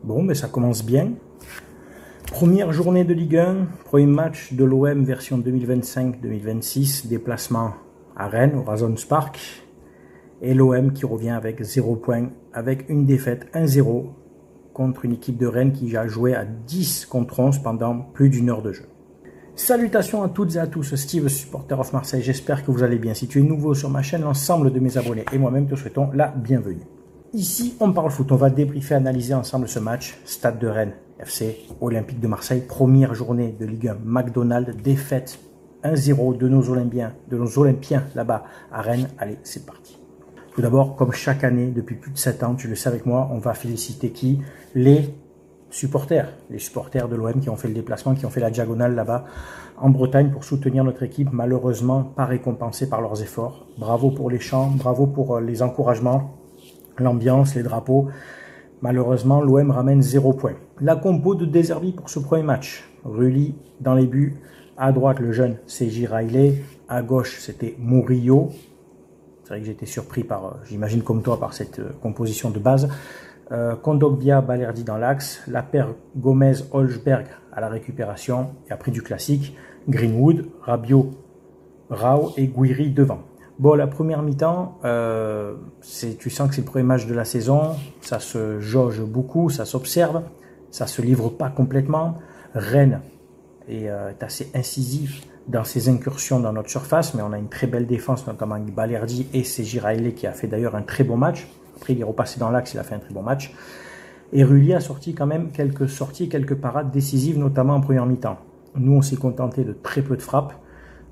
Bon, mais ça commence bien. Première journée de Ligue 1, premier match de l'OM version 2025-2026, déplacement à Rennes, au Razons Park. Et l'OM qui revient avec 0 points, avec une défaite 1-0 contre une équipe de Rennes qui a joué à 10 contre 11 pendant plus d'une heure de jeu. Salutations à toutes et à tous, Steve, supporter of Marseille, j'espère que vous allez bien. Si tu es nouveau sur ma chaîne, l'ensemble de mes abonnés et moi-même te souhaitons la bienvenue. Ici, on parle foot, on va débriefer, analyser ensemble ce match. Stade de Rennes, FC Olympique de Marseille, première journée de Ligue 1, McDonald's, défaite 1-0 de nos Olympiens là-bas à Rennes. Allez, c'est parti. Tout d'abord, comme chaque année, depuis plus de 7 ans, tu le sais avec moi, on va féliciter qui? Les supporters de l'OM qui ont fait le déplacement, qui ont fait la diagonale là-bas en Bretagne pour soutenir notre équipe, malheureusement pas récompensés par leurs efforts. Bravo pour les chants, bravo pour les encouragements, l'ambiance, les drapeaux. Malheureusement, l'OM ramène 0 points. La compo de De Zerbi pour ce premier match. Rulli dans les buts. À droite, le jeune C.J. Riley. À gauche, c'était Murillo. C'est vrai que j'étais surpris par, j'imagine comme toi, par cette composition de base. Kondogbia, Balerdi dans l'axe. La paire Gomez-Holzberg à la récupération. Et après du classique, Greenwood, Rabiot, Rao et Guiri devant. Bon, la première mi-temps, tu sens que c'est le premier match de la saison, ça se jauge beaucoup, ça s'observe, ça se livre pas complètement. Rennes est assez incisif dans ses incursions dans notre surface, mais on a une très belle défense, notamment avec Balerdi et C.J. Riley qui a fait d'ailleurs un très bon match. Après, il est repassé dans l'axe, il a fait un très bon match. Et Rulli a sorti quand même quelques sorties, quelques parades décisives, notamment en première mi-temps. Nous, on s'est contenté de très peu de frappes.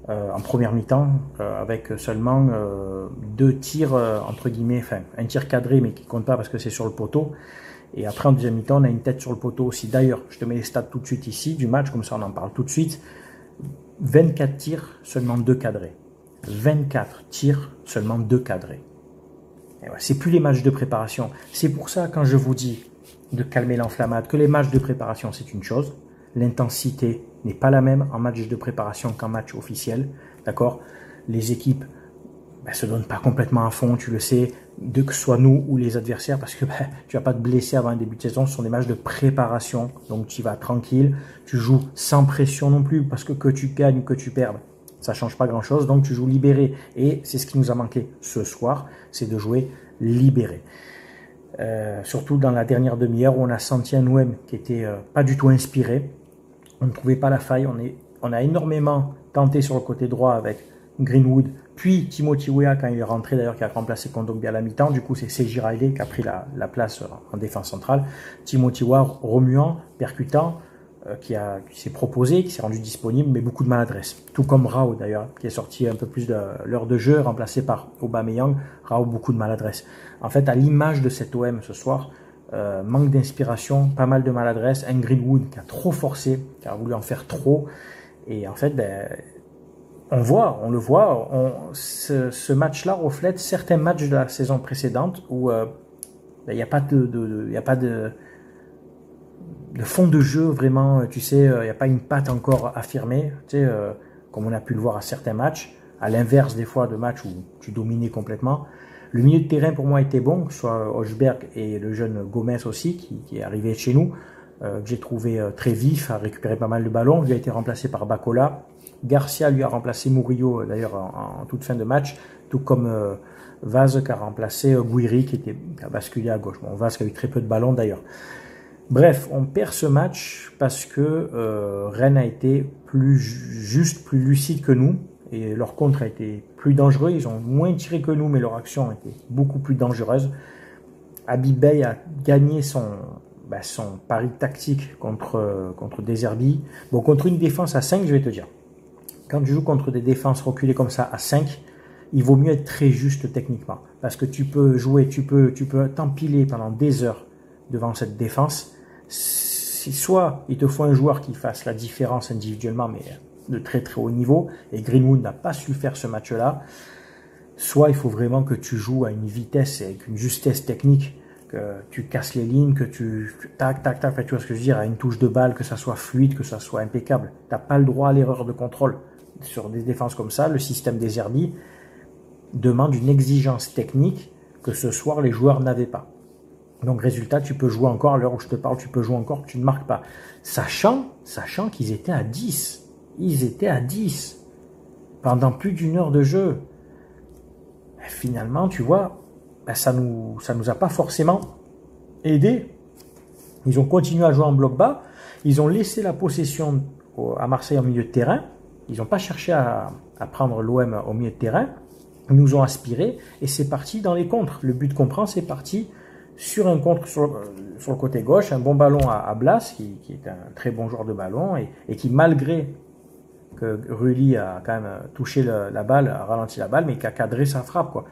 En première mi-temps, avec seulement 2 tirs, entre guillemets, enfin un tir cadré mais qui compte pas parce que c'est sur le poteau. Et après en deuxième mi-temps, on a une tête sur le poteau aussi. D'ailleurs, je te mets les stats tout de suite ici du match, comme ça on en parle tout de suite. 24 tirs, seulement 2 cadrés. 24 tirs, seulement 2 cadrés. Et ouais, c'est plus les matchs de préparation. C'est pour ça quand je vous dis de calmer l'enflammade, que les matchs de préparation c'est une chose, l'intensité n'est pas la même en match de préparation qu'en match officiel, d'accord? Les équipes se donnent pas complètement à fond, tu le sais, que ce soit nous ou les adversaires, parce que tu vas pas te blesser avant un début de saison, ce sont des matchs de préparation, donc tu vas tranquille, tu joues sans pression non plus, parce que tu gagnes ou que tu perdes, ça change pas grand-chose, donc tu joues libéré, et c'est ce qui nous a manqué ce soir, c'est de jouer libéré. Surtout dans la dernière demi-heure où on a senti un OM qui était pas du tout inspiré. On ne trouvait pas la faille. On a énormément tenté sur le côté droit avec Greenwood, puis Timothy Weah quand il est rentré d'ailleurs qui a remplacé Kondogbia à la mi-temps. Du coup, c'est C.J. Riley qui a pris la place en défense centrale. Timothy Weah remuant, percutant, qui s'est proposé, qui s'est rendu disponible, mais beaucoup de maladresse. Tout comme Rao d'ailleurs, qui est sorti un peu plus de l'heure de jeu, remplacé par Aubameyang. Rao, beaucoup de maladresse. En fait, à l'image de cet OM ce soir, manque d'inspiration, pas mal de maladresse, un Greenwood qui a trop forcé, qui a voulu en faire trop, et en fait, on le voit, ce match-là reflète certains matchs de la saison précédente où il n'y a pas de fond de jeu vraiment, tu sais, il n'y a pas une patte encore affirmée, tu sais, comme on a pu le voir à certains matchs, à l'inverse des fois de matchs où tu dominais complètement. Le milieu de terrain pour moi était bon, que ce soit Holzberg et le jeune Gomez aussi, qui est arrivé chez nous, que j'ai trouvé très vif, a récupéré pas mal de ballons. Il a été remplacé par Bacola. Garcia lui a remplacé Murillo d'ailleurs en toute fin de match, tout comme Vaz qui a remplacé Guiri qui a basculé à gauche. Bon, Vaz qui a eu très peu de ballons d'ailleurs. Bref, on perd ce match parce que Rennes a été plus juste, plus lucide que nous. Et leur contre a été plus dangereux, ils ont moins tiré que nous, mais leur action a été beaucoup plus dangereuse. Habib Beye a gagné son pari tactique contre De Zerbi. Bon, contre une défense à 5, je vais te dire. Quand tu joues contre des défenses reculées comme ça à 5, il vaut mieux être très juste techniquement. Parce que tu peux jouer, tu peux t'empiler pendant des heures devant cette défense. Si soit il te faut un joueur qui fasse la différence individuellement, mais de très très haut niveau, et Greenwood n'a pas su faire ce match-là, soit il faut vraiment que tu joues à une vitesse et avec une justesse technique, que tu casses les lignes, que tu tac, tu vois ce que je veux dire, à une touche de balle, que ça soit fluide, que ça soit impeccable. Tu n'as pas le droit à l'erreur de contrôle. Sur des défenses comme ça, le système des Zerbi demande une exigence technique que ce soir les joueurs n'avaient pas. Donc résultat, tu peux jouer encore, à l'heure où je te parle, tu peux jouer encore, tu ne marques pas. Sachant qu'ils étaient à 10. Ils étaient à 10 pendant plus d'une heure de jeu. Et finalement, tu vois, ça nous a pas forcément aidé. Ils ont continué à jouer en bloc bas. Ils ont laissé la possession à Marseille en milieu de terrain. Ils n'ont pas cherché à prendre l'OM au milieu de terrain. Ils nous ont aspiré et c'est parti dans les contres. Le but qu'on prend, c'est parti sur un contre sur le côté gauche, un bon ballon à Blas, qui est un très bon joueur de ballon et qui, malgré que Rulli a quand même touché la balle, a ralenti la balle, mais qui a cadré sa frappe, quoi.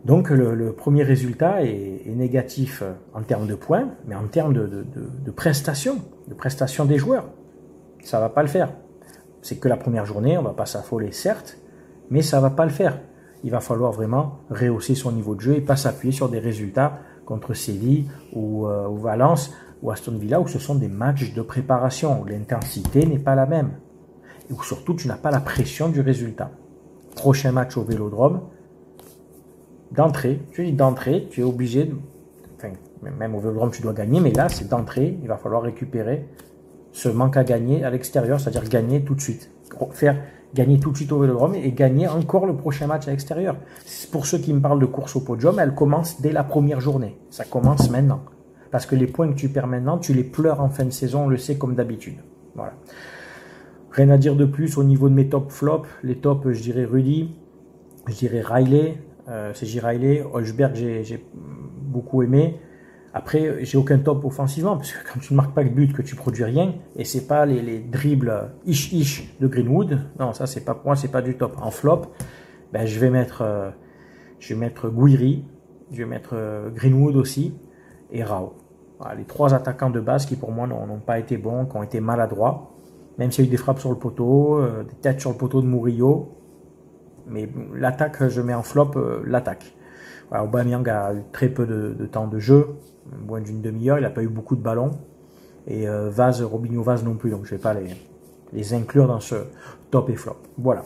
Donc le premier résultat est négatif en termes de points, mais en termes de prestations des joueurs. Ça va pas le faire. C'est que la première journée, on va pas s'affoler, certes, mais ça va pas le faire. Il va falloir vraiment rehausser son niveau de jeu et pas s'appuyer sur des résultats contre Séville ou Valence ou Aston Villa, où ce sont des matchs de préparation, où l'intensité n'est pas la même. Et où surtout, tu n'as pas la pression du résultat. Prochain match au Vélodrome, d'entrée, tu es obligé, même au Vélodrome, tu dois gagner, mais là, c'est d'entrée, il va falloir récupérer ce manque à gagner à l'extérieur, c'est-à-dire gagner tout de suite. Faire gagner tout de suite au Vélodrome et gagner encore le prochain match à l'extérieur. Pour ceux qui me parlent de course au podium, elle commence dès la première journée. Ça commence maintenant. Parce que les points que tu perds maintenant, tu les pleures en fin de saison, on le sait comme d'habitude. Voilà. Rien à dire de plus au niveau de mes top flops. Les tops, je dirais Rudy, je dirais Riley, CJ Riley, Holzberg, j'ai beaucoup aimé. Après, j'ai aucun top offensivement, parce que quand tu ne marques pas de but, que tu produis rien, et c'est pas les dribbles ish de Greenwood, non, ça c'est pas pour moi, c'est pas du top. En flop, ben, je vais mettre Guiri, je vais mettre Greenwood aussi, et Rao. Voilà, les trois attaquants de base qui pour moi n'ont pas été bons, qui ont été maladroits, même s'il y a eu des frappes sur le poteau, des têtes sur le poteau de Murillo, mais l'attaque, je mets en flop l'attaque. Voilà, Aubameyang a eu très peu de temps de jeu, moins d'une demi-heure, il n'a pas eu beaucoup de ballons. Et Robinho Vaz non plus, donc je ne vais pas les inclure dans ce top et flop. Voilà.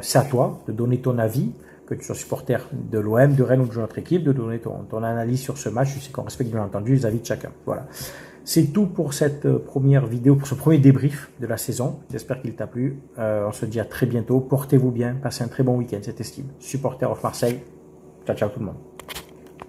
C'est à toi de donner ton avis, que tu sois supporter de l'OM, de Rennes ou de notre équipe, de donner ton analyse sur ce match. Je sais qu'on respecte bien entendu les avis de chacun. Voilà. C'est tout pour cette première vidéo, pour ce premier débrief de la saison. J'espère qu'il t'a plu. On se dit à très bientôt. Portez-vous bien. Passez un très bon week-end, c'est Estime. Supporter of Marseille. Ciao, ciao tout le monde.